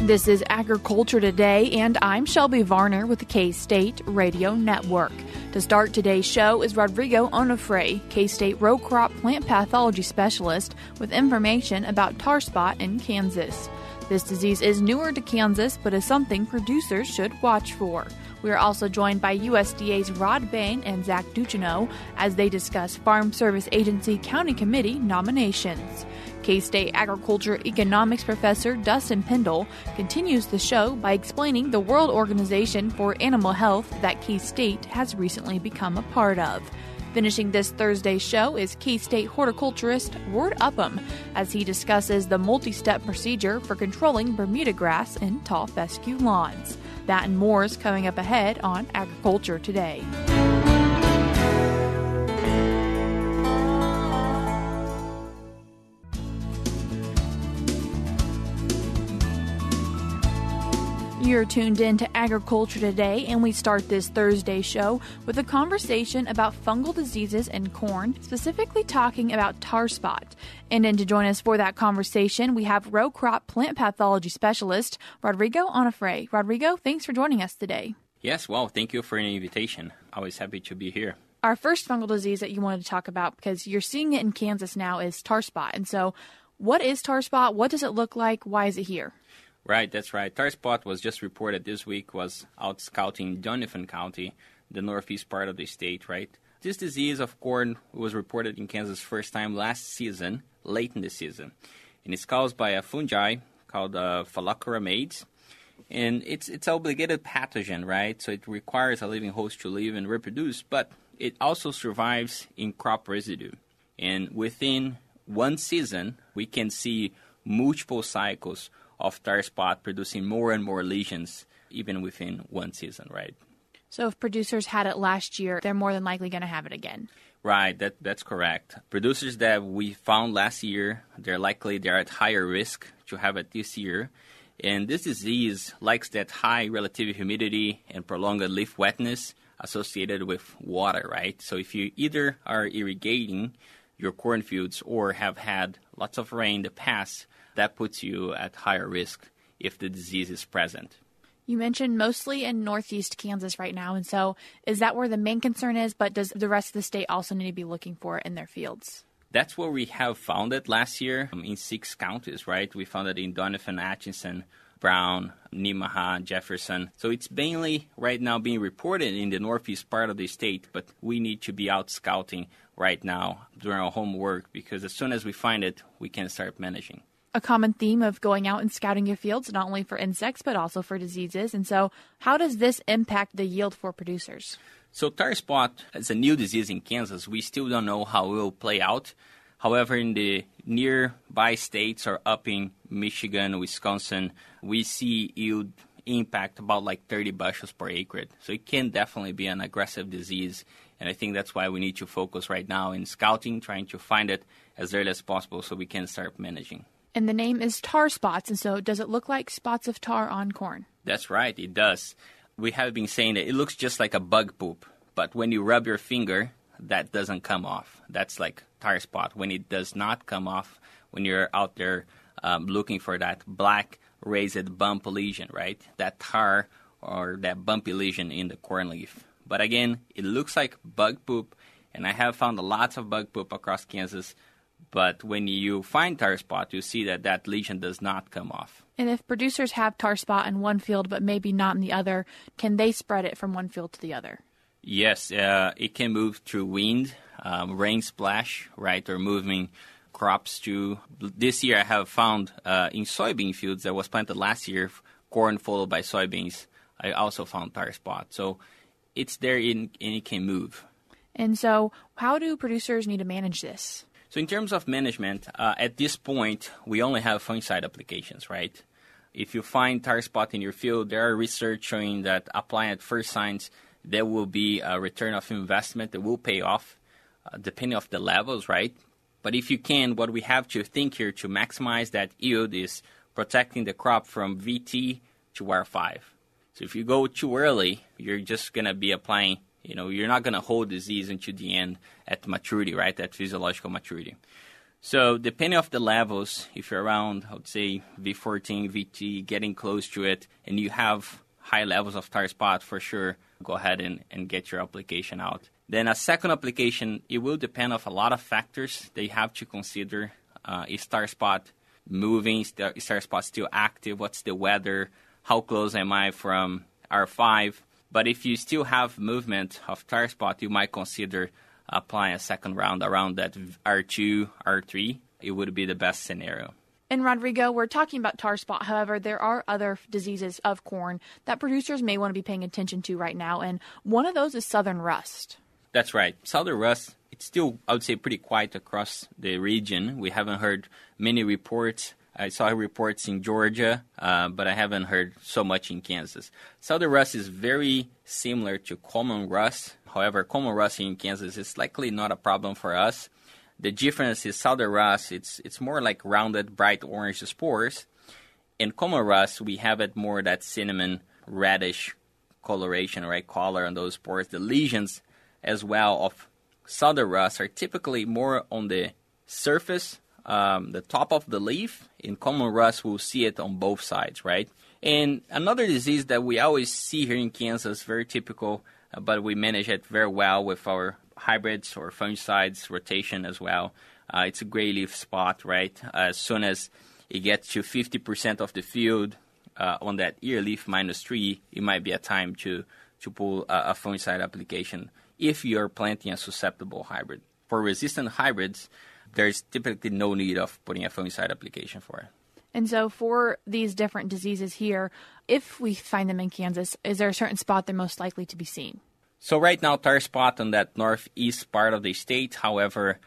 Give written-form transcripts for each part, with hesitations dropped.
This is Agriculture Today, and I'm Shelby Varner with the K-State Radio Network. To start today's show is Rodrigo Onofre, K-State row crop plant pathology specialist, with information about tar spot in Kansas. This disease is newer to Kansas, but is something producers should watch for. We are also joined by USDA's Rod Bain and Zach Ducheneaux as they discuss Farm Service Agency County Committee nominations. K-State Agriculture Economics Professor Dustin Pendell continues the show by explaining the World Organization for Animal Health that K-State has recently become a part of. Finishing this Thursday's show is K-State horticulturist Ward Upham as he discusses the multi-step procedure for controlling Bermudagrass in tall fescue lawns. That and more is coming up ahead on Agriculture Today. You're tuned in to Agriculture Today, and we start this Thursday show with a conversation about fungal diseases in corn, specifically talking about tar spot. And then to join us for that conversation, we have row crop plant pathology specialist Rodrigo Onofre. Rodrigo, thanks for joining us today. Yes, well, thank you for the invitation. Always happy to be here. Our first fungal disease that you wanted to talk about, because you're seeing it in Kansas now, is tar spot. And so what is tar spot? What does it look like? Why is it here? Right, that's right. Tar spot was just reported this week, was out scouting Ducheneaux County, the northeast part of the state, right? This disease of corn was reported in Kansas first time last season, late in the season. And it's caused by a fungi called Phyllocoramides. And it's an obligated pathogen, right? So it requires a living host to live and reproduce, but it also survives in crop residue. And within one season, we can see multiple cycles of tar spot producing more and more lesions even within one season, right? So if producers had it last year, they're more than likely going to have it again. Right, that's correct. Producers that we found last year, they're at higher risk to have it this year. And this disease likes that high relative humidity and prolonged leaf wetness associated with water, right? So if you either are irrigating your cornfields or have had lots of rain in the past, that puts you at higher risk if the disease is present. You mentioned mostly in northeast Kansas right now, and so is that where the main concern is, but does the rest of the state also need to be looking for it in their fields? That's where we have found it last year in 6 counties, right? We found it in Donovan, Atchison, Brown, Nemaha, Jefferson. So it's mainly right now being reported in the northeast part of the state, but we need to be out scouting right now during our homework because as soon as we find it, we can start managing. A common theme of going out and scouting your fields, not only for insects, but also for diseases. And so how does this impact the yield for producers? So tar spot is a new disease in Kansas. We still don't know how it will play out. However, in the nearby states or up in Michigan, Wisconsin, we see yield impact about like 30 bushels per acre. So it can definitely be an aggressive disease. And I think that's why we need to focus right now in scouting, trying to find it as early as possible so we can start managing. And the name is tar spots, and so does it look like spots of tar on corn? That's right, it does. We have been saying that it looks just like a bug poop, but when you rub your finger, that doesn't come off. That's like tar spot. When it does not come off, when you're out there looking for that black raised bump lesion, right? That tar or that bumpy lesion in the corn leaf. But again, it looks like bug poop, and I have found lots of bug poop across Kansas. But when you find tar spot, you see that lesion does not come off. And if producers have tar spot in one field but maybe not in the other, can they spread it from one field to the other? Yes, it can move through wind, rain splash, right, or moving crops too. This year I have found in soybean fields that was planted last year, corn followed by soybeans, I also found tar spot. So it's there and it can move. And so how do producers need to manage this? So in terms of management, at this point, we only have fungicide applications, right? If you find tar spot in your field, there are research showing that applying at first signs, there will be a return of investment that will pay off, depending on the levels, right? But if you can, what we have to think here to maximize that yield is protecting the crop from VT to R5. So if you go too early, you're just going to be applying, you're not going to hold disease until the end at maturity, right, at physiological maturity. So depending on the levels, if you're around, I would say V14, VT, getting close to it, and you have high levels of tar spot, for sure, go ahead and get your application out. Then a second application, it will depend on a lot of factors that you have to consider. Is tar spot moving? Is tar spot still active? What's the weather? How close am I from R5? But if you still have movement of tar spot, you might consider applying a second round around that R2, R3. It would be the best scenario. And Rodrigo, we're talking about tar spot. However, there are other diseases of corn that producers may want to be paying attention to right now. And one of those is southern rust. That's right. Southern rust, it's still, I would say, pretty quiet across the region. We haven't heard many reports. I saw reports in Georgia, but I haven't heard so much in Kansas. Southern rust is very similar to common rust. However, common rust in Kansas is likely not a problem for us. The difference is southern rust, it's more like rounded, bright orange spores. In common rust, we have it more that cinnamon reddish coloration, right, color on those spores. The lesions as well of southern rust are typically more on the surface, the top of the leaf. In common rust, we'll see it on both sides, right? And another disease that we always see here in Kansas, very typical, but we manage it very well with our hybrids or fungicides rotation as well. It's a gray leaf spot, right? As soon as it gets to 50% of the field on that ear leaf -3, it might be a time to pull a fungicide application if you're planting a susceptible hybrid. For resistant hybrids, there's typically no need of putting a fungicide application for it. And so for these different diseases here, if we find them in Kansas, is there a certain spot they're most likely to be seen? So right now, tar spot on that northeast part of the state. However,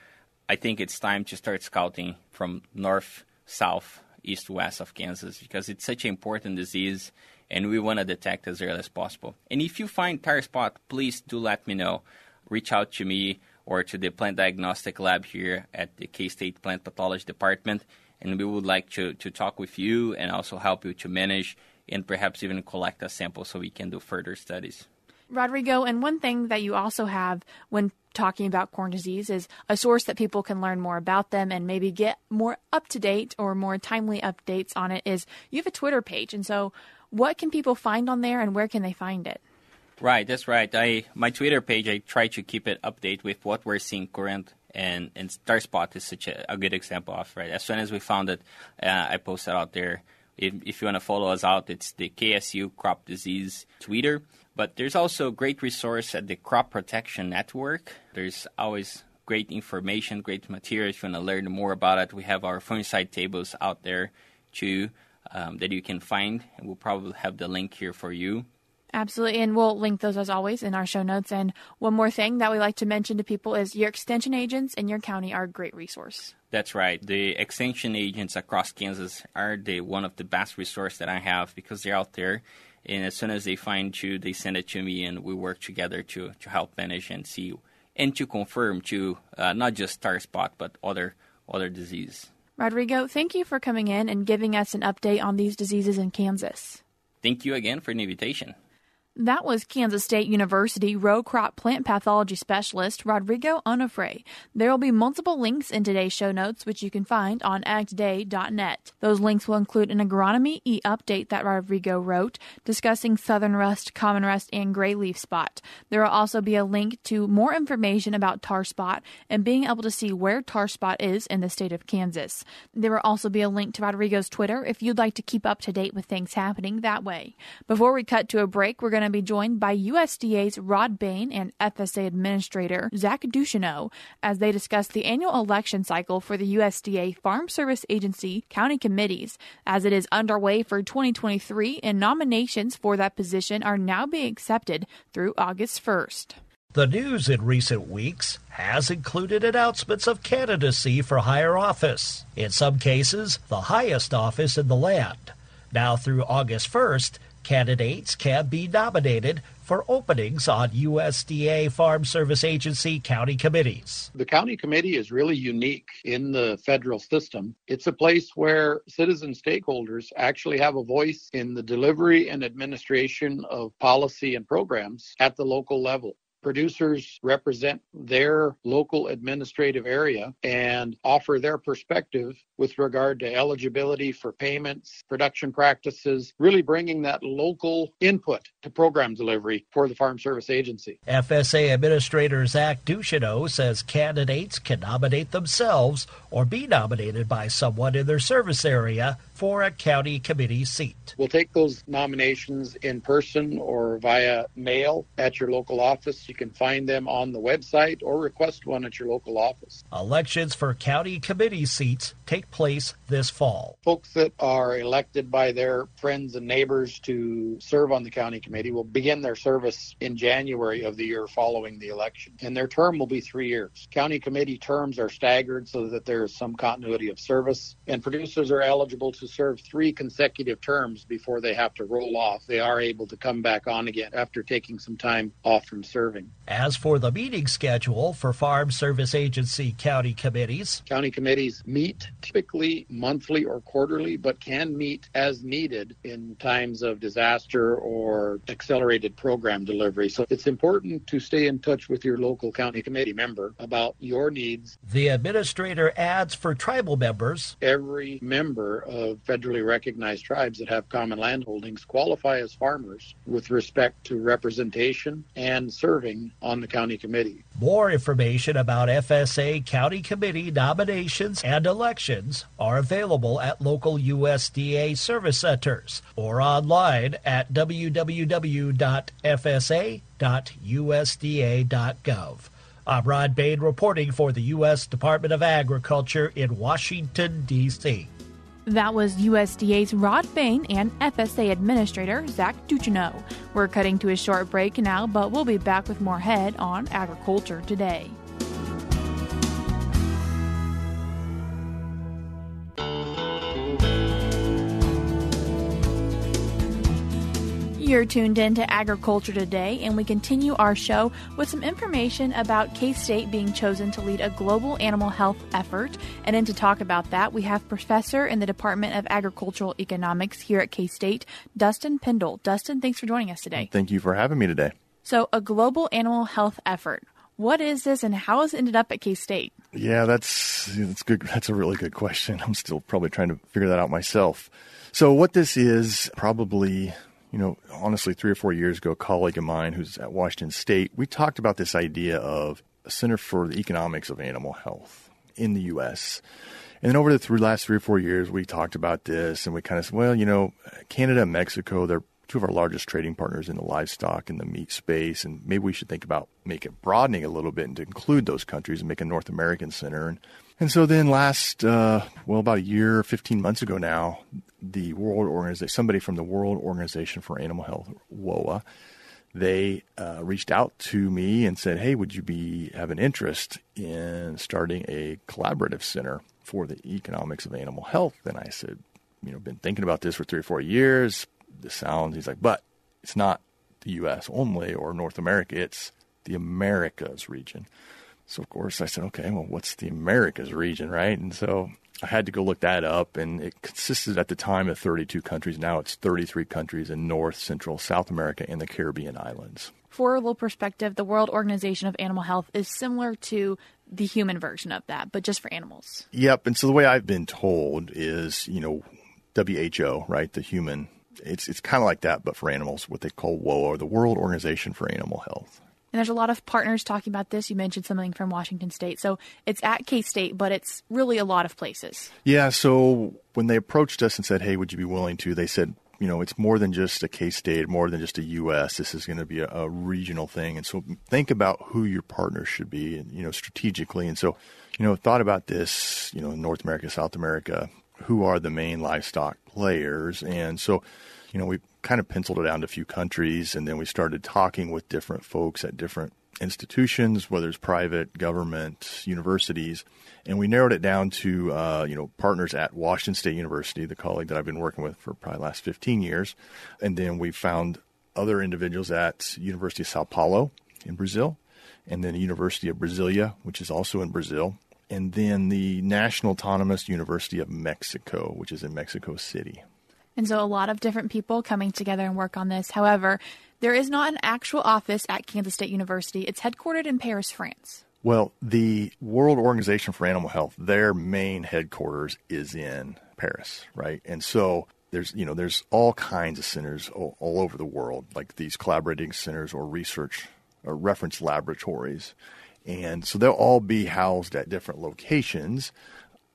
I think it's time to start scouting from north, south, east, west of Kansas because it's such an important disease and we want to detect as early as possible. And if you find tar spot, please do let me know. Reach out to me or to the plant diagnostic lab here at the K-State Plant Pathology Department, and we would like to talk with you and also help you to manage and perhaps even collect a sample so we can do further studies. Rodrigo, and one thing that you also have when talking about corn disease is a source that people can learn more about them and maybe get more up-to-date or more timely updates on it is you have a Twitter page. And so what can people find on there and where can they find it? Right, that's right. My Twitter page, I try to keep it updated with what we're seeing current, and tar spot is such a good example of, right? As soon as we found it, I posted out there. If you want to follow us out, it's the KSU Crop Disease Twitter. But there's also a great resource at the Crop Protection Network. There's always great information, great material. If you want to learn more about it, we have our fungicide tables out there too that you can find. And we'll probably have the link here for you. Absolutely, and we'll link those as always in our show notes. And one more thing that we like to mention to people is your extension agents in your county are a great resource. That's right. The extension agents across Kansas are one of the best resources that I have because they're out there. And as soon as they find you, they send it to me, and we work together to help manage and see and to confirm to not just tar spot but other disease. Rodrigo, thank you for coming in and giving us an update on these diseases in Kansas. Thank you again for the invitation. That was Kansas State University row crop plant pathology specialist Rodrigo Onofre. There will be multiple links in today's show notes, which you can find on agtoday.net. Those links will include an agronomy eUpdate that Rodrigo wrote, discussing southern rust, common rust, and gray leaf spot. There will also be a link to more information about tar spot and being able to see where tar spot is in the state of Kansas. There will also be a link to Rodrigo's Twitter if you'd like to keep up to date with things happening that way. Before we cut to a break, we're going to be joined by USDA's Rod Bain and FSA Administrator Zach Ducheneaux as they discuss the annual election cycle for the USDA Farm Service Agency county committees as it is underway for 2023, and nominations for that position are now being accepted through August 1st. The news in recent weeks has included announcements of candidacy for higher office, in some cases the highest office in the land. Now through August 1st, candidates can be nominated for openings on USDA Farm Service Agency county committees. The county committee is really unique in the federal system. It's a place where citizen stakeholders actually have a voice in the delivery and administration of policy and programs at the local level. Producers represent their local administrative area and offer their perspective with regard to eligibility for payments, production practices, really bringing that local input to program delivery for the Farm Service Agency. FSA Administrator Zach Ducheneaux says candidates can nominate themselves or be nominated by someone in their service area for a county committee seat. We'll take those nominations in person or via mail at your local office. You can find them on the website or request one at your local office. Elections for county committee seats take place this fall. Folks that are elected by their friends and neighbors to serve on the county committee will begin their service in January of the year following the election, and their term will be 3 years. County committee terms are staggered so that there is some continuity of service, and producers are eligible to serve 3 consecutive terms before they have to roll off. They are able to come back on again after taking some time off from serving. As for the meeting schedule for Farm Service Agency county committees, county committees meet typically monthly or quarterly, but can meet as needed in times of disaster or accelerated program delivery. So it's important to stay in touch with your local county committee member about your needs. The administrator adds for tribal members, every member of federally recognized tribes that have common land holdings qualify as farmers with respect to representation and serving on the county committee. More information about FSA county committee nominations and elections are available at local USDA service centers or online at www.fsa.usda.gov. I'm Rod Bain reporting for the U.S. Department of Agriculture in Washington, D.C. That was USDA's Rod Bain and FSA Administrator Zach Ducheneaux. We're cutting to a short break now, but we'll be back with more ahead on Agriculture Today. You're tuned in to Agriculture Today, and we continue our show with some information about K-State being chosen to lead a global animal health effort. And then to talk about that, we have Professor in the Department of Agricultural Economics here at K-State, Dustin Pendell. Dustin, thanks for joining us today. Thank you for having me today. So, a global animal health effort. What is this, and how has it ended up at K-State? Yeah, that's good. That's a really good question. I'm still probably trying to figure that out myself. So what this is, probably, honestly, 3 or 4 years ago, a colleague of mine who's at Washington State, we talked about this idea of a Center for the Economics of Animal Health in the U.S. And then over the last 3 or 4 years, we talked about this, and we kind of said, well, Canada and Mexico, they're two of our largest trading partners in the livestock and the meat space, and maybe we should think about broadening a little bit and to include those countries and make a North American center. And so then about a year, 15 months ago now, the World Organization, somebody from the World Organization for Animal Health, WOA, they reached out to me and said, hey, would you have an interest in starting a collaborative center for the economics of animal health? And I said, been thinking about this for 3 or 4 years. He's like, but it's not the U.S. only or North America, it's the Americas region. So, of course, I said, okay, well, what's the Americas region, right? And so I had to go look that up, and it consisted at the time of 32 countries. Now it's 33 countries in North, Central, South America, and the Caribbean islands. For a little perspective, the World Organization of Animal Health is similar to the human version of that, but just for animals. Yep, and so the way I've been told is, WHO, right, the human, it's kind of like that, but for animals, what they call WOA, or the World Organization for Animal Health. And there's a lot of partners talking about this. You mentioned something from Washington State. So it's at K-State, but it's really a lot of places. Yeah, so when they approached us and said, hey, would you be willing to, they said, it's more than just a K-State, more than just a U.S. This is going to be a regional thing. And so think about who your partners should be, strategically. And so, thought about this, North America, South America, who are the main livestock players. And so, we kind of penciled it down to a few countries, and then we started talking with different folks at different institutions, whether it's private, government, universities, and we narrowed it down to, partners at Washington State University, the colleague that I've been working with for probably the last 15 years. And then we found other individuals at University of Sao Paulo in Brazil, and then the University of Brasilia, which is also in Brazil, and then the National Autonomous University of Mexico, which is in Mexico City. And so a lot of different people coming together and work on this. However, There is not an actual office at Kansas State University. It's headquartered in Paris, France. Well, the World Organization for Animal Health, their main headquarters is in Paris, right? And so there's all kinds of centers all over the world, like these collaborating centers or research or reference laboratories. And so they'll all be housed at different locations.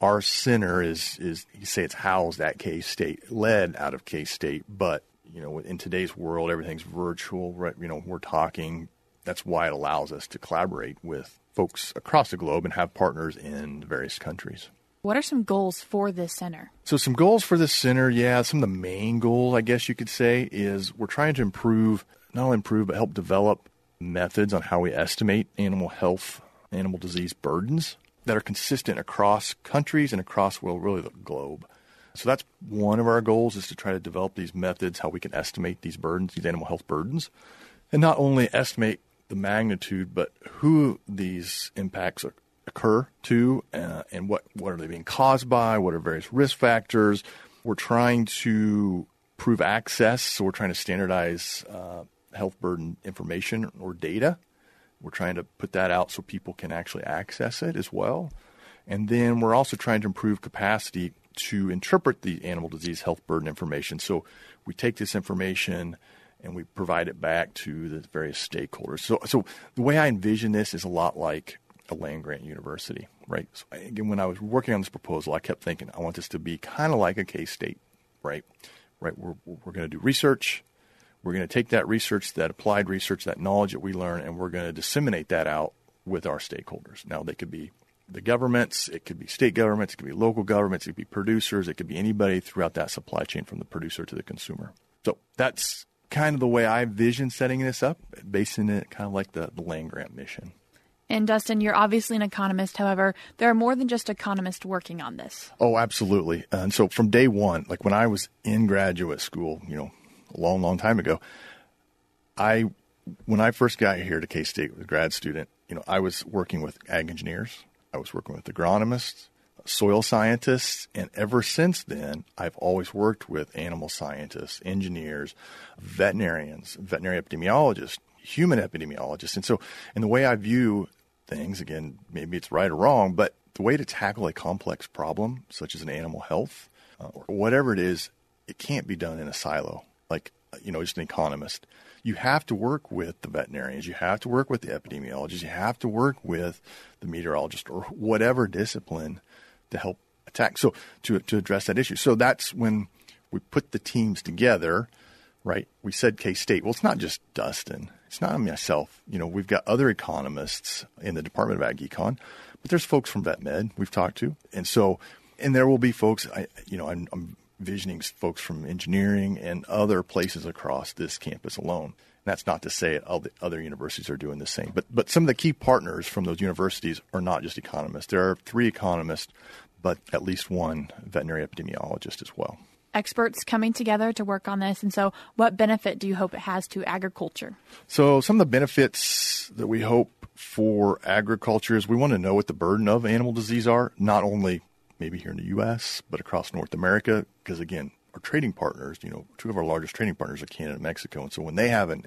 Our center is you say it's housed at K-State, led out of K-State, but in today's world, everything's virtual, right? We're talking. That's why it allows us to collaborate with folks across the globe and have partners in various countries. What are some goals for this center? So some goals for this center, some of the main goals, I guess you could say, is we're trying to not only improve, but help develop methods on how we estimate animal health, animal disease burdens that are consistent across countries and across, really the globe. So that's one of our goals, is to try to develop these methods, how we can estimate these burdens, these animal health burdens, and not only estimate the magnitude, but who these impacts occur to, and what are they being caused by, what are various risk factors. We're trying to prove access, so we're trying to standardize health burden information or data. We're trying to put that out so people can actually access it as well. And then we're also trying to improve capacity to interpret the animal disease health burden information. So we take this information and we provide it back to the various stakeholders. So the way I envision this is a lot like a land-grant university, right? So again, when I was working on this proposal, I kept thinking, I want this to be kind of like a K-State, right? We're going to do research. We're going to take that research, that applied research, that knowledge that we learn, and we're going to disseminate that out with our stakeholders. Now, they could be the governments, it could be state governments, it could be local governments, it could be producers, it could be anybody throughout that supply chain from the producer to the consumer. So that's kind of the way I envision setting this up, basing it kind of like the land-grant mission. And Dustin, you're obviously an economist. However, there are more than just economists working on this. Oh, absolutely. And so from day one, like when I was in graduate school, a long, long time ago, when I first got here to K-State as a grad student, I was working with ag engineers. I was working with agronomists, soil scientists, and ever since then, I've always worked with animal scientists, engineers, veterinarians, veterinary epidemiologists, human epidemiologists. And the way I view things, again, maybe it's right or wrong, but the way to tackle a complex problem, such as an animal health, or whatever it is, it can't be done in a silo, like, just an economist. You have to work with the veterinarians. You have to work with the epidemiologists. You have to work with the meteorologist or whatever discipline to help attack. So to address that issue. So that's when we put the teams together, right? We said K-State. Well, it's not just Dustin. It's not myself. We've got other economists in the Department of Ag Econ, but there's folks from VetMed we've talked to. And there will be folks, I'm visioning folks from engineering and other places across this campus alone. And that's not to say all the other universities are doing the same. But some of the key partners from those universities are not just economists. There are 3 economists, but at least 1 veterinary epidemiologist as well. Experts coming together to work on this. And so what benefit do you hope it has to agriculture? So some of the benefits that we hope for agriculture is we want to know what the burden of animal disease are, not only maybe here in the U.S., but across North America, because, again, our trading partners, 2 of our largest trading partners are Canada and Mexico. And so when they have an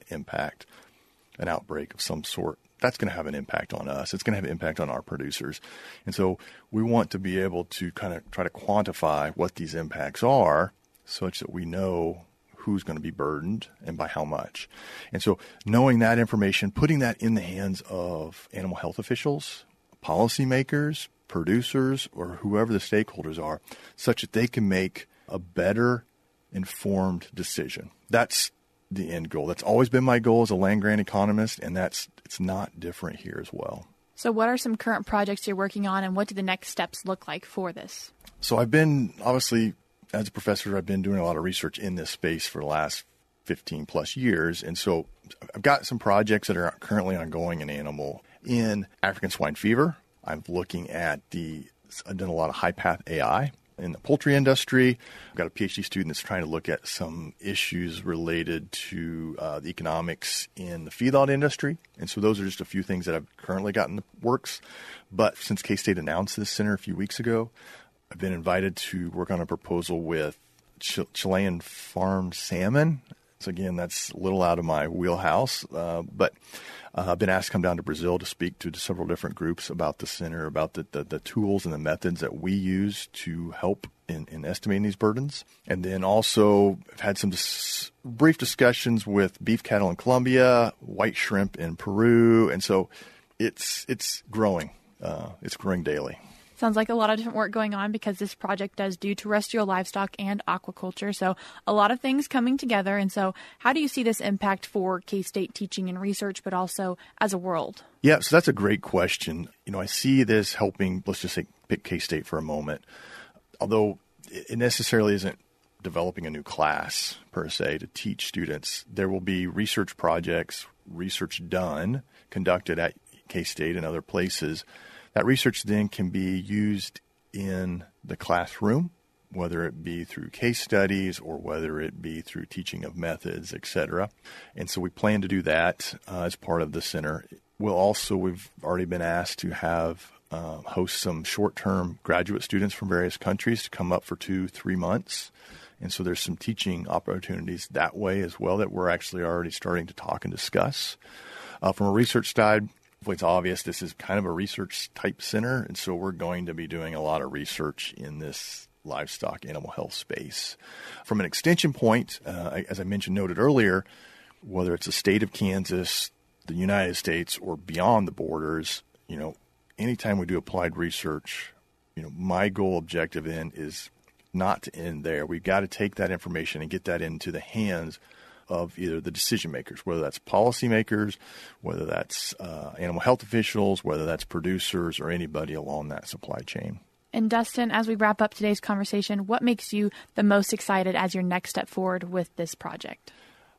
outbreak of some sort, that's going to have an impact on us. It's going to have an impact on our producers. And so we want to be able to kind of try to quantify what these impacts are such that we know who's going to be burdened and by how much. And so knowing that information, putting that in the hands of animal health officials, policymakers, producers, or whoever the stakeholders are, such that they can make a better informed decision. That's the end goal. That's always been my goal as a land-grant economist, and it's not different here as well. So what are some current projects you're working on, and what do the next steps look like for this? So I've been, obviously, as a professor, I've been doing a lot of research in this space for the last 15 plus years. And so I've got some projects that are currently ongoing in African swine fever. I'm looking at I've done a lot of high-path AI in the poultry industry. I've got a PhD student that's trying to look at some issues related to the economics in the feedlot industry. And so those are just a few things that I've currently got in the works. But since K-State announced this center a few weeks ago, I've been invited to work on a proposal with Chilean farmed salmon So again, that's a little out of my wheelhouse, but I've been asked to come down to Brazil to speak to several different groups about the center, about the tools and the methods that we use to help in estimating these burdens. And then also I've had some brief discussions with beef cattle in Colombia, white shrimp in Peru. And so it's growing. It's growing daily. Sounds like a lot of different work going on because this project does do terrestrial livestock and aquaculture. So a lot of things coming together. And so how do you see this impact for K-State teaching and research, but also as a world? Yeah, so that's a great question. I see this helping, let's just say, pick K-State for a moment. Although it necessarily isn't developing a new class per se to teach students, there will be research projects, research conducted at K-State and other places. That research then can be used in the classroom, whether it be through case studies or whether it be through teaching of methods, etc. And so we plan to do that as part of the center. We've already been asked to have host some short-term graduate students from various countries to come up for 2-3 months. And so there's some teaching opportunities that way as well that we're actually already starting to talk and discuss. From a research side, it's obvious this is kind of a research type center, and so we're going to be doing a lot of research in this livestock animal health space. From an extension point, as I noted earlier, whether it's the state of Kansas, the United States, or beyond the borders, anytime we do applied research, my goal objective is not to end there. We've got to take that information and get that into the hands of either the decision makers, whether that's policymakers, whether that's animal health officials, whether that's producers, or anybody along that supply chain. And Dustin, as we wrap up today's conversation, what makes you the most excited as your next step forward with this project?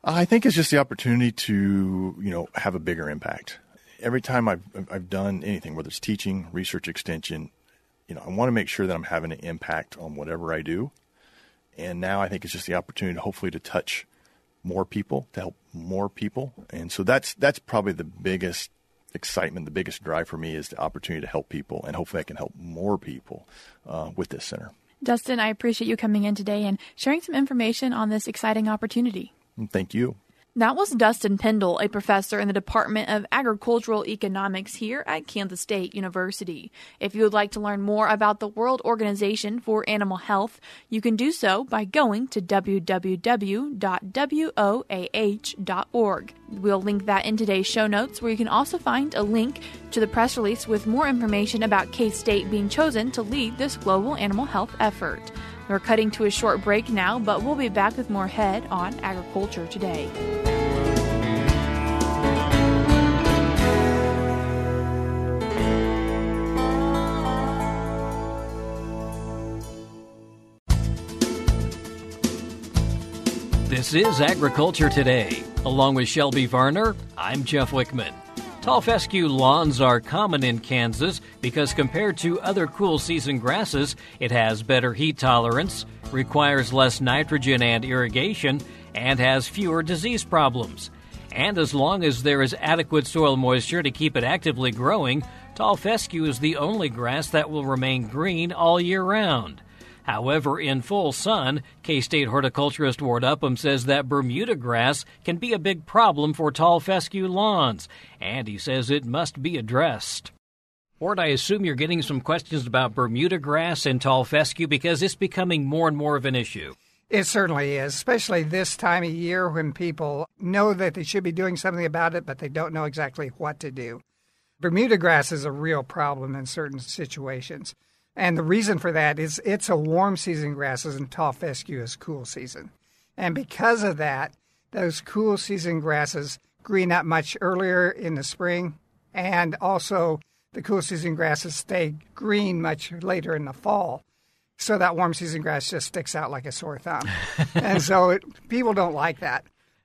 I think it's just the opportunity to, have a bigger impact. Every time I've done anything, whether it's teaching, research, extension, I want to make sure that I'm having an impact on whatever I do. And now I think it's just the opportunity to hopefully to touch more people, to help more people. And so that's probably the biggest excitement, the biggest drive for me is the opportunity to help people. And hopefully I can help more people with this center. Dustin, I appreciate you coming in today and sharing some information on this exciting opportunity. Thank you. That was Dustin Pendell, a professor in the Department of Agricultural Economics here at Kansas State University. If you would like to learn more about the World Organization for Animal Health, you can do so by going to www.woah.org. We'll link that in today's show notes, where you can also find a link to the press release with more information about K-State being chosen to lead this global animal health effort. We're cutting to a short break now, but we'll be back with more Head on Agriculture Today. This is Agriculture Today. Along with Shelby Varner, I'm Jeff Wickman. Tall fescue lawns are common in Kansas because compared to other cool season grasses, it has better heat tolerance, requires less nitrogen and irrigation, and has fewer disease problems. And as long as there is adequate soil moisture to keep it actively growing, tall fescue is the only grass that will remain green all year round. However, in full sun, K-State horticulturist Ward Upham says that Bermudagrass can be a big problem for tall fescue lawns, and he says it must be addressed. Ward, I assume you're getting some questions about Bermudagrass and tall fescue because it's becoming more and more of an issue. It certainly is, especially this time of year when people know that they should be doing something about it, but they don't know exactly what to do. Bermudagrass is a real problem in certain situations. And the reason for that is it's a warm season grasses and tall fescue is cool season. And because of that, those cool season grasses green up much earlier in the spring, and also the cool season grasses stay green much later in the fall. So that warm season grass just sticks out like a sore thumb. And so people don't like that.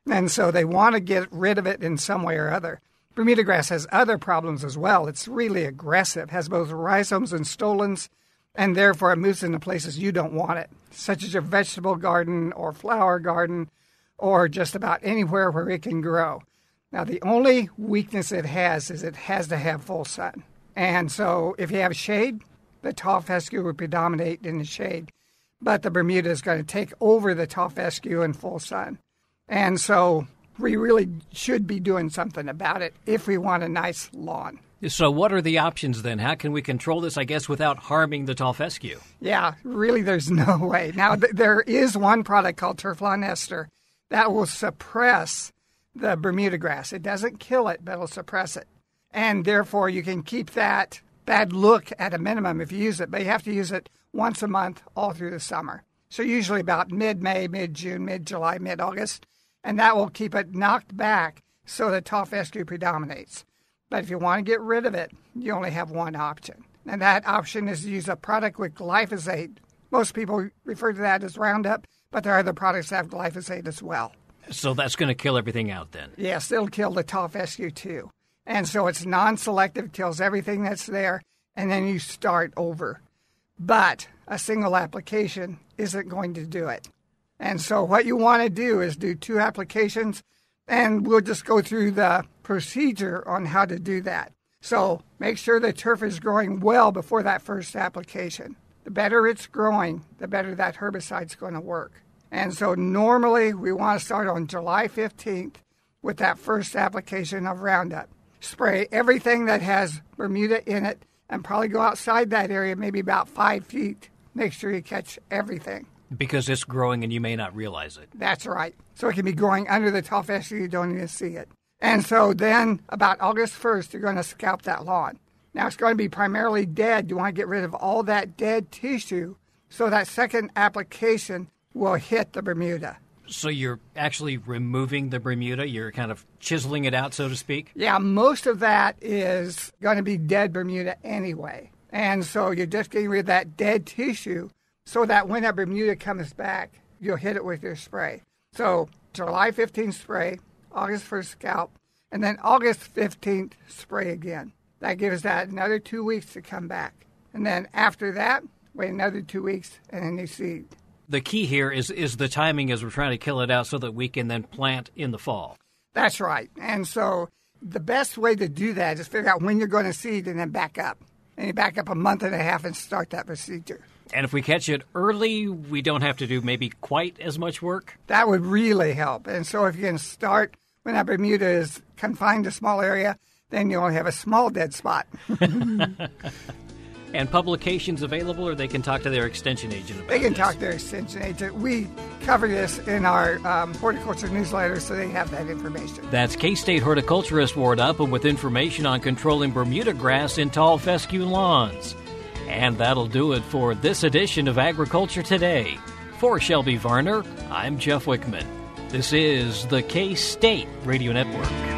And so they want to get rid of it in some way or other. Bermudagrass has other problems as well. It's really aggressive, has both rhizomes and stolons, and therefore it moves into places you don't want it, such as your vegetable garden or flower garden or just about anywhere where it can grow. Now, the only weakness it has is it has to have full sun. And so if you have shade, the tall fescue would predominate in the shade, but the Bermuda is going to take over the tall fescue in full sun. And so we really should be doing something about it if we want a nice lawn. So what are the options then? How can we control this, I guess, without harming the tall fescue? Yeah, really there's no way. Now, there is one product called turf lawn ester that will suppress the Bermudagrass. It doesn't kill it, but it'll suppress it. And therefore, you can keep that bad look at a minimum if you use it, but you have to use it once a month all through the summer. So usually about mid-May, mid-June, mid-July, mid-August, and that will keep it knocked back so the tall fescue predominates. But if you want to get rid of it, you only have one option. And that option is to use a product with glyphosate. Most people refer to that as Roundup, but there are other products that have glyphosate as well. So that's going to kill everything out then? Yes, it'll kill the tall fescue too. And so it's non-selective, kills everything that's there, and then you start over. But a single application isn't going to do it. And so what you want to do is do 2 applications, and we'll just go through the procedure on how to do that. So make sure the turf is growing well before that first application. The better it's growing, the better that herbicide's going to work. And so normally we want to start on July 15th with that first application of Roundup. Spray everything that has Bermuda in it and probably go outside that area maybe about 5 feet. Make sure you catch everything. Because it's growing and you may not realize it. That's right. So it can be growing under the tall fescue, you don't even see it. And so then about August 1st, you're going to scalp that lawn. Now it's going to be primarily dead. You want to get rid of all that dead tissue so that second application will hit the Bermuda. So you're actually removing the Bermuda? You're kind of chiseling it out, so to speak? Yeah, most of that is going to be dead Bermuda anyway. And so you're just getting rid of that dead tissue so that when that Bermuda comes back, you'll hit it with your spray. So July 15th spray, August 1st scalp, and then August 15th spray again. That gives that another 2 weeks to come back. And then after that, wait another 2 weeks and then you seed. The key here is the timing as we're trying to kill it out so that we can then plant in the fall. That's right. And so the best way to do that is figure out when you're going to seed and then back up. And you back up a month and a half and start that procedure. And if we catch it early, we don't have to do maybe quite as much work? That would really help. And so if you can start when that Bermuda is confined to a small area, then you only have a small dead spot. And publications available, or they can talk to their extension agent about They can this? talk to their extension agent. We cover this in our horticulture newsletter, so they have that information. That's K-State horticulturist Ward Upham with information on controlling Bermudagrass in tall fescue lawns. And that'll do it for this edition of Agriculture Today. For Shelby Varner, I'm Jeff Wickman. This is the K-State Radio Network.